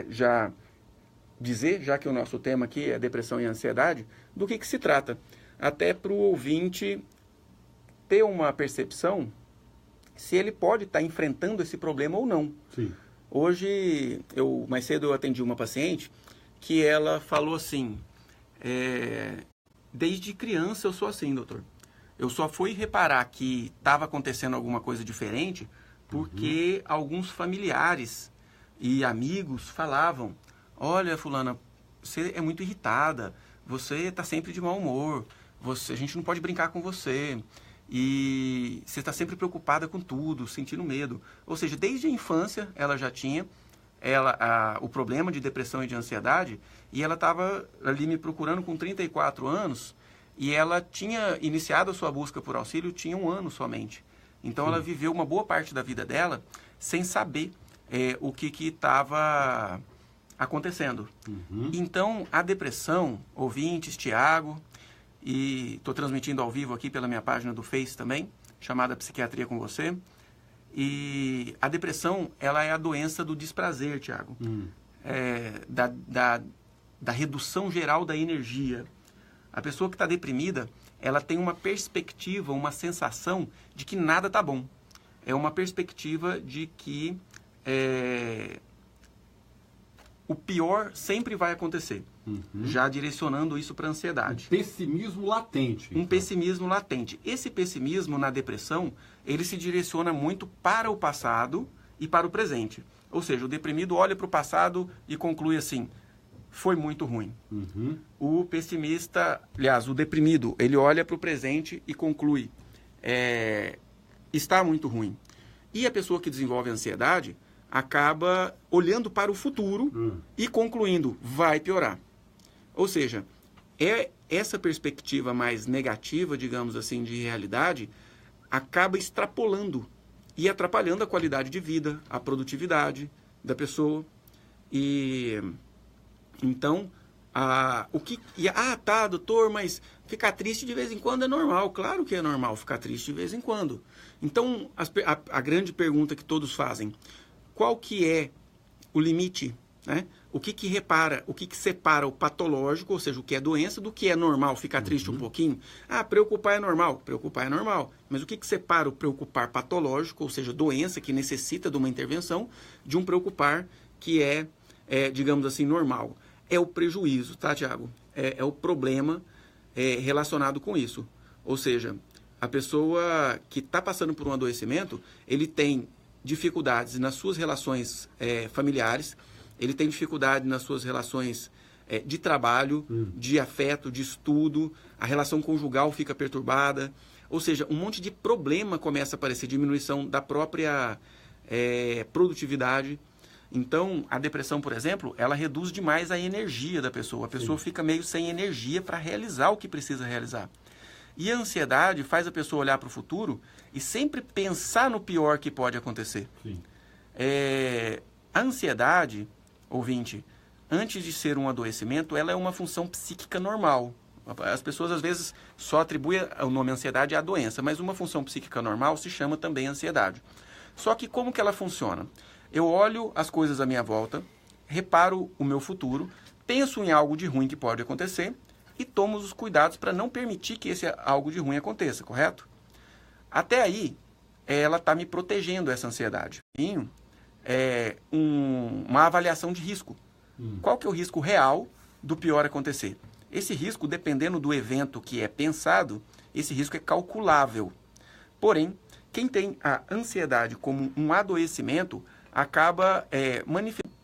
já dizer, já que o nosso tema aqui é depressão e ansiedade, do que se trata. Até para o ouvinte ter uma percepção se ele pode estar enfrentando esse problema ou não. Sim. Hoje, mais cedo eu atendi uma paciente que ela falou assim, desde criança eu sou assim, doutor. Eu só fui reparar que estava acontecendo alguma coisa diferente porque alguns familiares e amigos falavam, olha, fulana, você é muito irritada, você está sempre de mau humor, a gente não pode brincar com você, e você está sempre preocupada com tudo, sentindo medo. Ou seja, desde a infância ela já tinha o problema de depressão e de ansiedade, e ela estava ali me procurando com 34 anos, e ela tinha iniciado a sua busca por auxílio, tinha 1 ano somente. Então ela viveu uma boa parte da vida dela sem saber o que estava acontecendo. Então, a depressão, ouvintes, Tiago, e estou transmitindo ao vivo aqui pela minha página do Face também, chamada Psiquiatria com Você, e a depressão, ela é a doença do desprazer, Tiago, da redução geral da energia. A pessoa que está deprimida, ela tem uma perspectiva, uma sensação de que nada está bom. É uma perspectiva de que o pior sempre vai acontecer, já direcionando isso para a ansiedade. Um pessimismo latente. Um pessimismo latente. Esse pessimismo na depressão, ele se direciona muito para o passado e para o presente. Ou seja, o deprimido olha para o passado e conclui assim, foi muito ruim. O pessimista, aliás, o deprimido, ele olha para o presente e conclui, está muito ruim. E a pessoa que desenvolve ansiedade acaba olhando para o futuro e concluindo, vai piorar. Ou seja, essa perspectiva mais negativa, digamos assim, de realidade, acaba extrapolando e atrapalhando a qualidade de vida, a produtividade da pessoa. E então, tá, doutor, mas ficar triste de vez em quando é normal. Claro que é normal ficar triste de vez em quando. Então, a grande pergunta que todos fazem, qual que é o limite, né? O que separa o patológico, ou seja, o que é doença, do que é normal, ficar triste um pouquinho? Preocupar é normal. Preocupar é normal. Mas o que separa o preocupar patológico, ou seja, doença que necessita de uma intervenção, de um preocupar que digamos assim, normal? É o prejuízo, tá, Tiago? É o problema relacionado com isso. Ou seja, a pessoa que está passando por um adoecimento, ele tem dificuldades nas suas relações familiares, ele tem dificuldade nas suas relações de trabalho, de afeto, de estudo, a relação conjugal fica perturbada, ou seja, um monte de problema começa a aparecer, diminuição da própria produtividade. Então, a depressão, por exemplo, ela reduz demais a energia da pessoa. A pessoa fica meio sem energia para realizar o que precisa realizar. E a ansiedade faz a pessoa olhar para o futuro e sempre pensar no pior que pode acontecer. A ansiedade, ouvinte, antes de ser um adoecimento, ela é uma função psíquica normal. As pessoas, às vezes, só atribuem o nome ansiedade à doença, mas uma função psíquica normal se chama também ansiedade. Só que como que ela funciona? Eu olho as coisas à minha volta, reparo o meu futuro, penso em algo de ruim que pode acontecer e tomo os cuidados para não permitir que esse algo de ruim aconteça, correto? Até aí, ela está me protegendo, essa ansiedade. Uma avaliação de risco. Qual que é o risco real do pior acontecer? Esse risco, dependendo do evento que é pensado, esse risco é calculável. Porém, quem tem a ansiedade como um adoecimento acaba manifestando.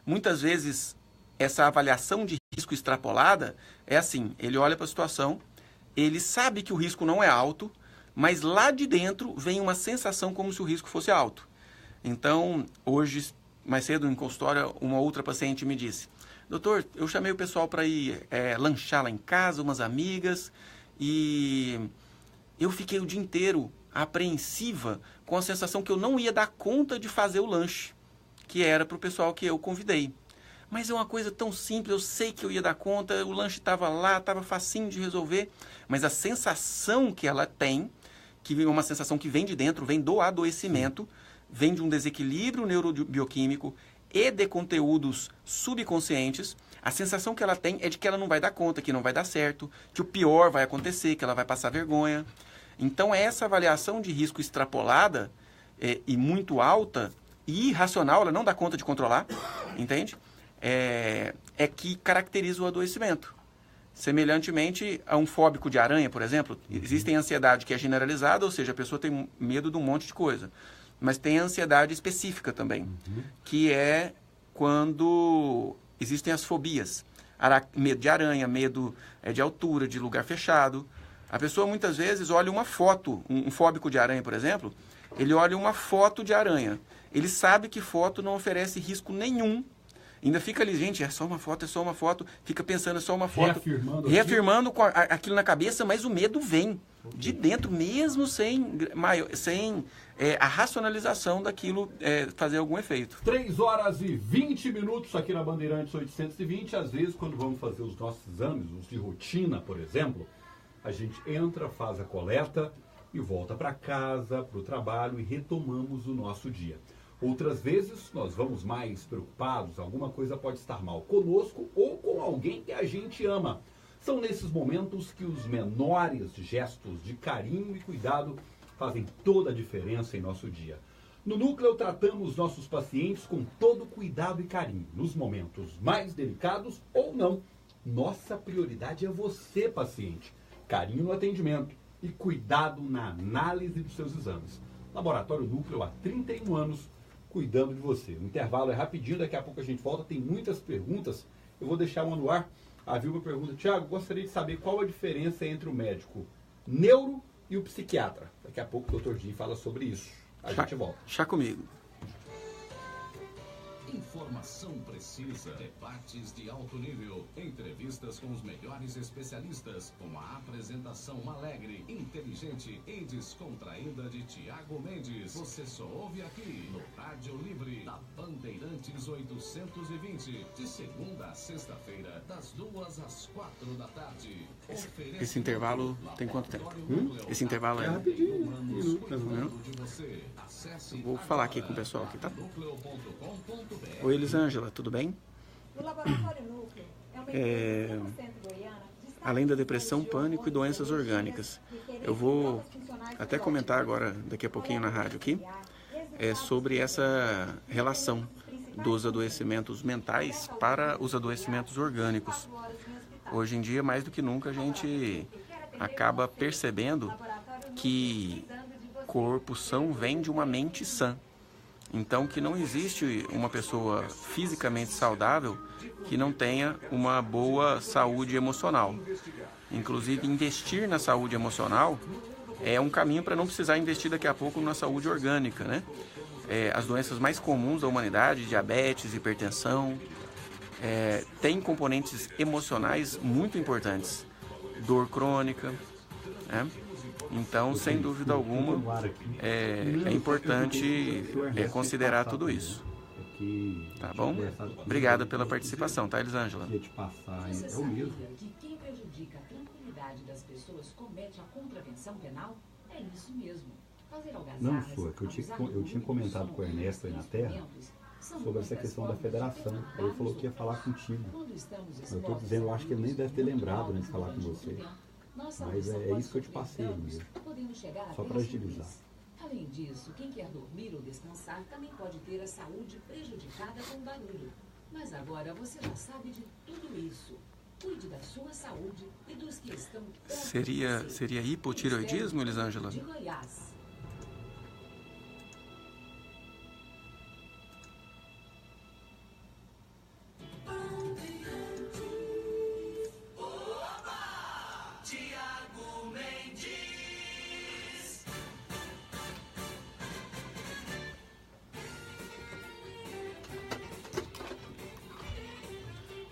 Muitas vezes, essa avaliação de risco extrapolada é assim, ele olha para a situação, ele sabe que o risco não é alto, mas lá de dentro vem uma sensação como se o risco fosse alto. Então, hoje, mais cedo em consultório, uma outra paciente me disse, doutor, eu chamei o pessoal para ir lanchar lá em casa, umas amigas, e eu fiquei o dia inteiro apreensiva com a sensação que eu não ia dar conta de fazer o lanche, que era para o pessoal que eu convidei. Mas é uma coisa tão simples, eu sei que eu ia dar conta, o lanche estava lá, estava facinho de resolver, mas a sensação que ela tem, que é uma sensação que vem de dentro, vem do adoecimento, vem de um desequilíbrio neurobioquímico, e de conteúdos subconscientes, a sensação que ela tem é de que ela não vai dar conta, que não vai dar certo, que o pior vai acontecer, que ela vai passar vergonha. Então, essa avaliação de risco extrapolada e muito alta e irracional, ela não dá conta de controlar, entende? É que caracteriza o adoecimento. Semelhantemente a um fóbico de aranha, por exemplo, existe a ansiedade que é generalizada, ou seja, a pessoa tem medo de um monte de coisa. Mas tem a ansiedade específica também, que é quando existem as fobias. Medo de aranha, medo de altura, de lugar fechado. A pessoa muitas vezes olha uma foto, um fóbico de aranha, por exemplo, ele olha uma foto de aranha. Ele sabe que foto não oferece risco nenhum. Ainda fica ali, gente, é só uma foto, fica pensando, é só uma foto. Reafirmando aquilo na cabeça, mas o medo vem de dentro, mesmo sem a racionalização daquilo fazer algum efeito. 3 horas e 20 minutos aqui na Bandeirantes 820. Às vezes, quando vamos fazer os nossos exames, os de rotina, por exemplo, a gente entra, faz a coleta e volta para casa, para o trabalho e retomamos o nosso dia. Outras vezes, nós vamos mais preocupados, alguma coisa pode estar mal conosco ou com alguém que a gente ama. São nesses momentos que os menores gestos de carinho e cuidado fazem toda a diferença em nosso dia. No Núcleo, tratamos nossos pacientes com todo cuidado e carinho, nos momentos mais delicados ou não. Nossa prioridade é você, paciente. Carinho no atendimento e cuidado na análise dos seus exames. Laboratório Núcleo há 31 anos, cuidando de você. O intervalo é rapidinho, daqui a pouco a gente volta, tem muitas perguntas. Eu vou deixar uma no ar. A Vilma pergunta, Tiago, gostaria de saber qual a diferença entre o médico neuro e o psiquiatra. Daqui a pouco o Dr. Jim fala sobre isso. A gente volta. Chá comigo. Informação precisa, debates de alto nível, entrevistas com os melhores especialistas, com a apresentação alegre, inteligente e descontraída de Tiago Mendes. Você só ouve aqui no Rádio Livre, da Bandeirantes 820, de segunda a sexta-feira, das 2 às 4 da tarde. Esse intervalo tem quanto tempo? Esse intervalo é rapidinho. Vou falar aqui com o pessoal aqui, tá? Oi, Elisângela, tudo bem? O Laboratório Núcleo é uma empresa 100% goiana. Além da depressão, pânico e doenças orgânicas. Eu vou até comentar agora, daqui a pouquinho na rádio aqui, sobre essa relação dos adoecimentos mentais para os adoecimentos orgânicos. Hoje em dia, mais do que nunca, a gente acaba percebendo que corpo são vem de uma mente sã. Então, que não existe uma pessoa fisicamente saudável que não tenha uma boa saúde emocional. Inclusive, investir na saúde emocional é um caminho para não precisar investir daqui a pouco na saúde orgânica, né? As doenças mais comuns da humanidade, diabetes, hipertensão, têm componentes emocionais muito importantes. Dor crônica, né? Então, sem dúvida alguma, é importante considerar tudo isso. Tá bom? Obrigado pela participação, tá, Elisângela? Você sabia que quem prejudica a tranquilidade das pessoas comete a contravenção penal? É isso mesmo. Fazer algazarras, Não, sou, que eu tinha comentado com o Ernesto aí na Terra sobre essa questão da federação. Aí ele falou que ia falar contigo. Eu estou dizendo, eu acho que ele nem deve ter lembrado, né, de falar com você. Mas é isso que eu te passei mesmo, só para agilizar. Além disso, quem quer dormir ou descansar também pode ter a saúde prejudicada com barulho. Mas agora você já sabe de tudo isso. Cuide da sua saúde e dos que estão... Seria hipotireoidismo, Elisângela? De Goiás.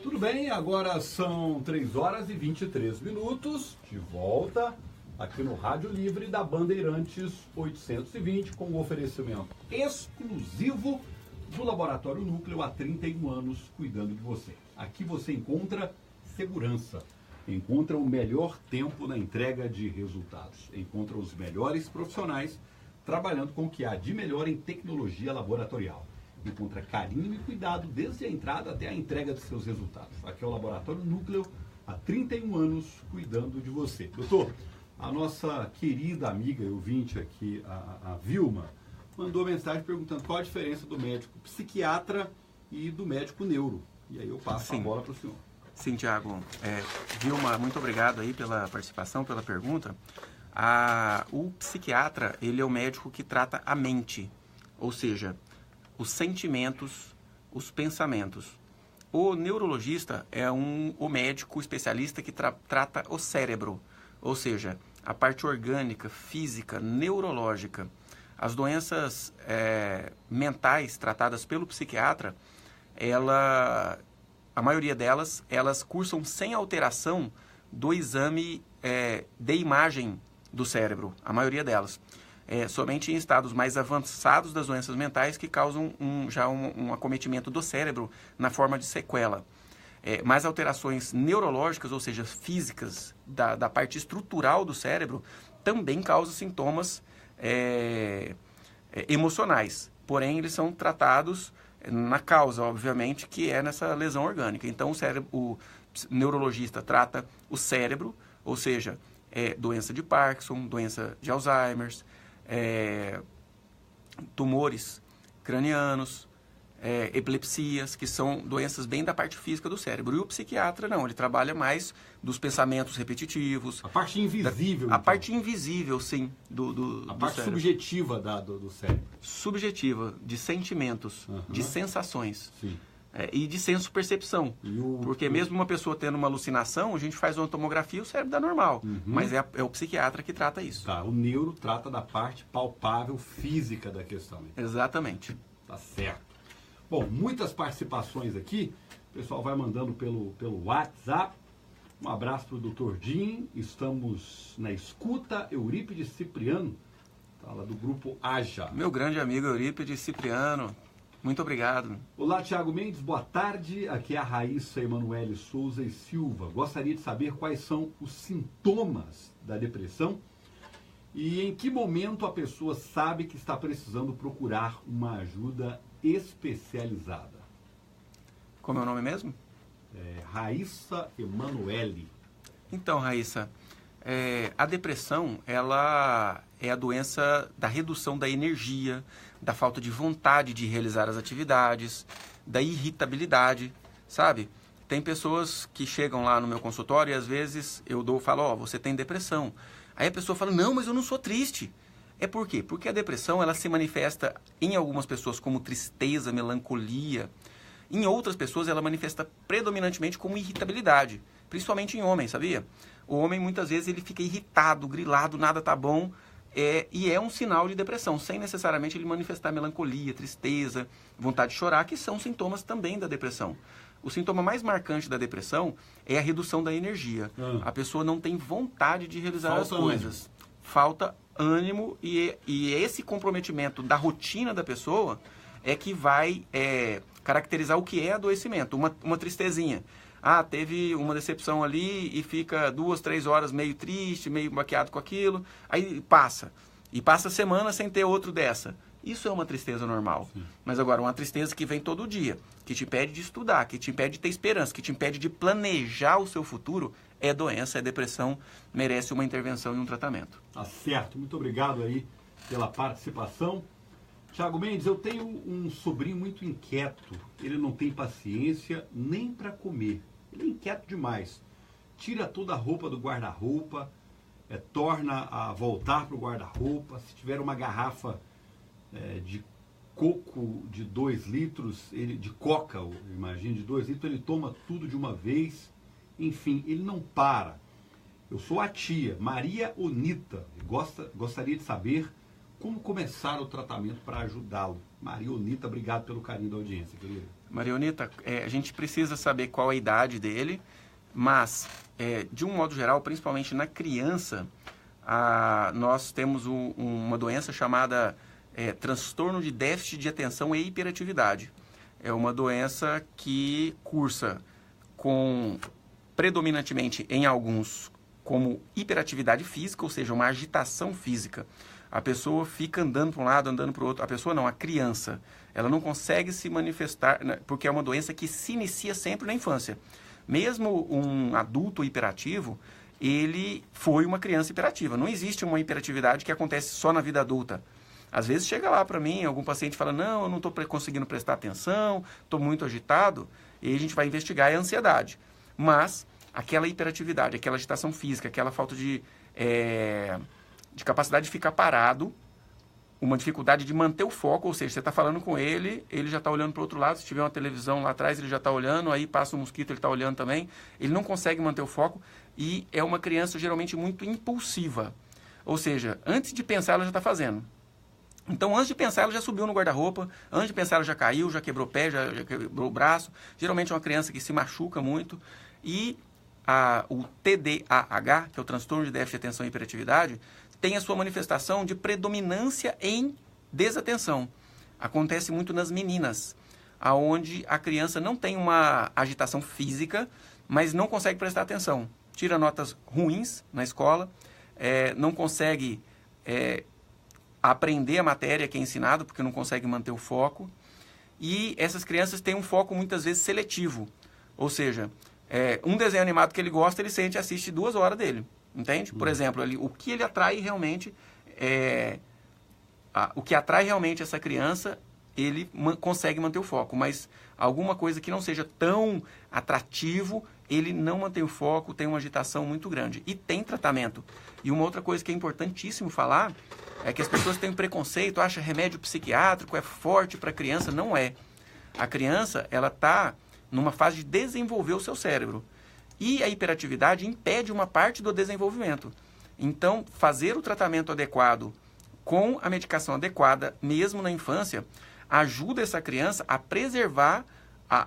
Tudo bem, agora são 3 horas e 23 minutos, de volta aqui no Rádio Livre da Bandeirantes 820, com o oferecimento exclusivo do Laboratório Núcleo há 31 anos, cuidando de você. Aqui você encontra segurança, encontra o melhor tempo na entrega de resultados, encontra os melhores profissionais trabalhando com o que há de melhor em tecnologia laboratorial. encontra carinho e cuidado desde a entrada até a entrega de seus resultados. Aqui é o Laboratório Núcleo, há 31 anos cuidando de você. Doutor, a nossa querida amiga e ouvinte aqui, a Vilma, mandou mensagem perguntando qual a diferença do médico psiquiatra e do médico neuro. E aí eu passo a bola para o senhor. Sim, Tiago. Vilma, muito obrigado aí pela participação, pela pergunta. O psiquiatra, ele é o médico que trata a mente, ou seja, os sentimentos, os pensamentos. O neurologista é o médico especialista que trata o cérebro, ou seja, a parte orgânica, física, neurológica. As doenças mentais tratadas pelo psiquiatra, a maioria delas, elas cursam sem alteração do exame de imagem do cérebro, a maioria delas. Somente em estados mais avançados das doenças mentais que causam um acometimento do cérebro na forma de sequela. Mas alterações neurológicas, ou seja, físicas, da parte estrutural do cérebro, também causam sintomas emocionais. Porém, eles são tratados na causa, obviamente, que é nessa lesão orgânica. Então, o neurologista trata o cérebro, ou seja, doença de Parkinson, doença de Alzheimer, tumores cranianos, epilepsias, que são doenças bem da parte física do cérebro. E o psiquiatra não, ele trabalha mais dos pensamentos repetitivos. A parte invisível. A parte invisível, sim, a parte cérebro. subjetiva do cérebro. Subjetiva, de sentimentos, de sensações. Sim. E de senso-percepção. Porque mesmo uma pessoa tendo uma alucinação, a gente faz uma tomografia e o cérebro dá normal. Mas é o psiquiatra que trata isso. Tá, o neuro trata da parte palpável, física da questão. Exatamente. Tá certo. Bom, muitas participações aqui. O pessoal vai mandando pelo WhatsApp. Um abraço para o Dr. Jim. Estamos na escuta. Eurípides Cipriano, fala do grupo AJA. Meu grande amigo Eurípides Cipriano. Muito obrigado. Olá, Tiago Mendes, boa tarde. Aqui é a Raíssa Emanuele Souza e Silva. Gostaria de saber quais são os sintomas da depressão e em que momento a pessoa sabe que está precisando procurar uma ajuda especializada. Como é o nome mesmo? Raíssa Emanuele. Então, Raíssa, a depressão, ela é a doença da redução da energia, da falta de vontade de realizar as atividades, da irritabilidade, sabe? Tem pessoas que chegam lá no meu consultório e às vezes eu falo, você tem depressão. Aí a pessoa fala, não, mas eu não sou triste. Por quê? Porque a depressão, ela se manifesta em algumas pessoas como tristeza, melancolia. Em outras pessoas, ela manifesta predominantemente como irritabilidade, principalmente em homens, sabia? O homem, muitas vezes, ele fica irritado, grilado, nada tá bom, e é um sinal de depressão, sem necessariamente ele manifestar melancolia, tristeza, vontade de chorar, que são sintomas também da depressão. O sintoma mais marcante da depressão é a redução da energia. A pessoa não tem vontade de realizar as coisas. Falta ânimo e esse comprometimento da rotina da pessoa é que vai caracterizar o que é adoecimento. Uma tristezinha. Teve uma decepção ali e fica 2, 3 horas meio triste, meio baqueado com aquilo, aí passa. E passa semana sem ter outro dessa. Isso é uma tristeza normal. Sim. Mas agora, uma tristeza que vem todo dia, que te impede de estudar, que te impede de ter esperança, que te impede de planejar o seu futuro, é doença, é depressão, merece uma intervenção e um tratamento. Tá certo. Muito obrigado aí pela participação. Tiago Mendes, eu tenho um sobrinho muito inquieto. Ele não tem paciência nem para comer. Ele é inquieto demais. Tira toda a roupa do guarda-roupa, torna a voltar para o guarda-roupa. Se tiver uma garrafa de coco de 2 litros, de coca, imagina, de 2 litros, ele toma tudo de uma vez. Enfim, ele não para. Eu sou a tia, Maria Onita. Gostaria de saber como começar o tratamento para ajudá-lo. Maria Onita, obrigado pelo carinho da audiência, querida. Maria Onita, a gente precisa saber qual a idade dele, mas, de um modo geral, principalmente na criança, nós temos uma doença chamada transtorno de déficit de atenção e hiperatividade. É uma doença que cursa predominantemente em alguns como hiperatividade física, ou seja, uma agitação física. A pessoa fica andando para um lado, andando para o outro. A pessoa não, a criança. Ela não consegue se manifestar, né, porque é uma doença que se inicia sempre na infância. Mesmo um adulto hiperativo, ele foi uma criança hiperativa. Não existe uma hiperatividade que acontece só na vida adulta. Às vezes chega lá para mim, algum paciente fala, não, eu não estou conseguindo prestar atenção, estou muito agitado, e aí a gente vai investigar a ansiedade. Mas aquela hiperatividade, aquela agitação física, aquela falta de capacidade de ficar parado, uma dificuldade de manter o foco, ou seja, você está falando com ele, ele já está olhando para o outro lado, se tiver uma televisão lá atrás, ele já está olhando, aí passa um mosquito, ele está olhando também, ele não consegue manter o foco e é uma criança geralmente muito impulsiva, ou seja, antes de pensar ela já está fazendo. Então, antes de pensar, ela já subiu no guarda-roupa, antes de pensar, ela já caiu, já quebrou o pé, já quebrou o braço, geralmente é uma criança que se machuca muito e o TDAH, que é o transtorno de déficit de atenção e hiperatividade, tem a sua manifestação de predominância em desatenção. Acontece muito nas meninas, aonde a criança não tem uma agitação física, mas não consegue prestar atenção. Tira notas ruins na escola, não consegue aprender a matéria que é ensinada, porque não consegue manter o foco. E essas crianças têm um foco muitas vezes seletivo, ou seja, um desenho animado que ele gosta, ele sente e assiste 2 horas dele. Entende? Por exemplo, o que ele atrai realmente o que atrai realmente essa criança, ele consegue manter o foco, mas alguma coisa que não seja tão atrativo, ele não mantém o foco, tem uma agitação muito grande. E tem tratamento. E uma outra coisa que é importantíssimo falar é que as pessoas têm preconceito, acham remédio psiquiátrico é forte para a criança. Não é. A criança, ela está numa fase de desenvolver o seu cérebro. E a hiperatividade impede uma parte do desenvolvimento. Então, fazer o tratamento adequado com a medicação adequada, mesmo na infância, ajuda essa criança a preservar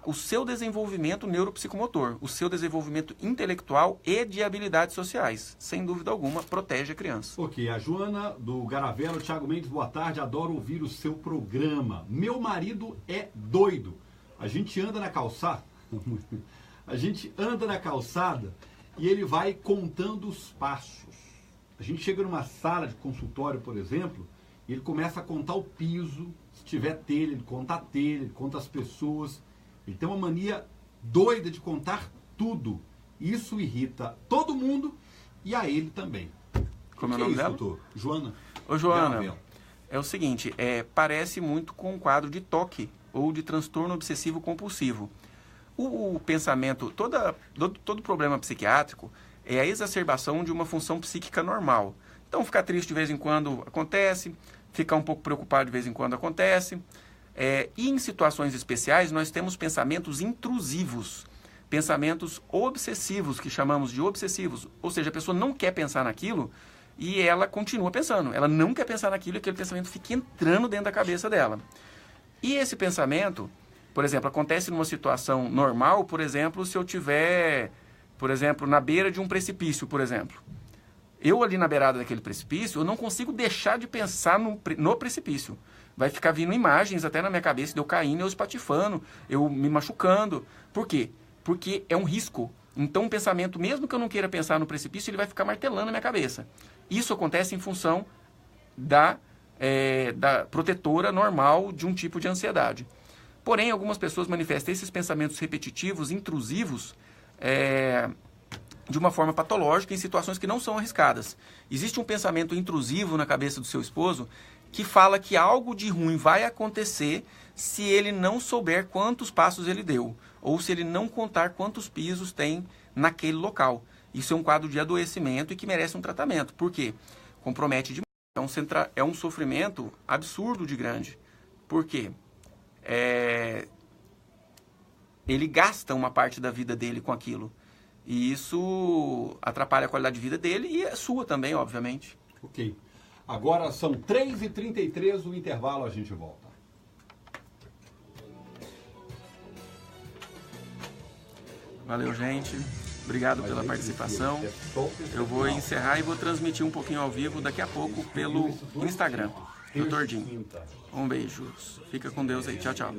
o seu desenvolvimento neuropsicomotor, o seu desenvolvimento intelectual e de habilidades sociais. Sem dúvida alguma, protege a criança. Ok, a Joana do Garavelo, Thiago Mendes, boa tarde, adoro ouvir o seu programa. Meu marido é doido. A gente anda na calçada... A gente anda na calçada e ele vai contando os passos. A gente chega numa sala de consultório, por exemplo, e ele começa a contar o piso. Se tiver telha, ele conta a telha, ele conta as pessoas. Ele tem uma mania doida de contar tudo. Isso irrita todo mundo e a ele também. Como é o nome dela? Doutor? Joana. Ô, Joana, é o seguinte, parece muito com um quadro de TOC ou de transtorno obsessivo compulsivo. O pensamento, todo problema psiquiátrico é a exacerbação de uma função psíquica normal. Então, ficar triste de vez em quando acontece, ficar um pouco preocupado de vez em quando acontece. E em situações especiais, nós temos pensamentos intrusivos, pensamentos obsessivos, que chamamos de obsessivos. Ou seja, a pessoa não quer pensar naquilo e ela continua pensando. Ela não quer pensar naquilo e aquele pensamento fica entrando dentro da cabeça dela. E esse pensamento... Por exemplo, acontece numa situação normal, por exemplo, se eu tiver, por exemplo, na beira de um precipício, por exemplo. Eu ali na beirada daquele precipício, eu não consigo deixar de pensar no precipício. Vai ficar vindo imagens até na minha cabeça de eu caindo, eu espatifando, eu me machucando. Por quê? Porque é um risco. Então, um pensamento, mesmo que eu não queira pensar no precipício, ele vai ficar martelando na minha cabeça. Isso acontece em função da protetora normal de um tipo de ansiedade. Porém, algumas pessoas manifestam esses pensamentos repetitivos, intrusivos, de uma forma patológica em situações que não são arriscadas. Existe um pensamento intrusivo na cabeça do seu esposo que fala que algo de ruim vai acontecer se ele não souber quantos passos ele deu, ou se ele não contar quantos pisos tem naquele local. Isso é um quadro de adoecimento e que merece um tratamento. Por quê? Compromete demais. É um sofrimento absurdo de grande. Por quê? Ele gasta uma parte da vida dele com aquilo. E isso atrapalha a qualidade de vida dele e a sua também, obviamente. Ok. Agora são 3h33, o intervalo, a gente volta. Valeu, gente. Obrigado pela participação. Eu vou encerrar e vou transmitir um pouquinho ao vivo daqui a pouco pelo Instagram. Dr. Jim. Um beijo. Fica com Deus aí. Tchau, tchau.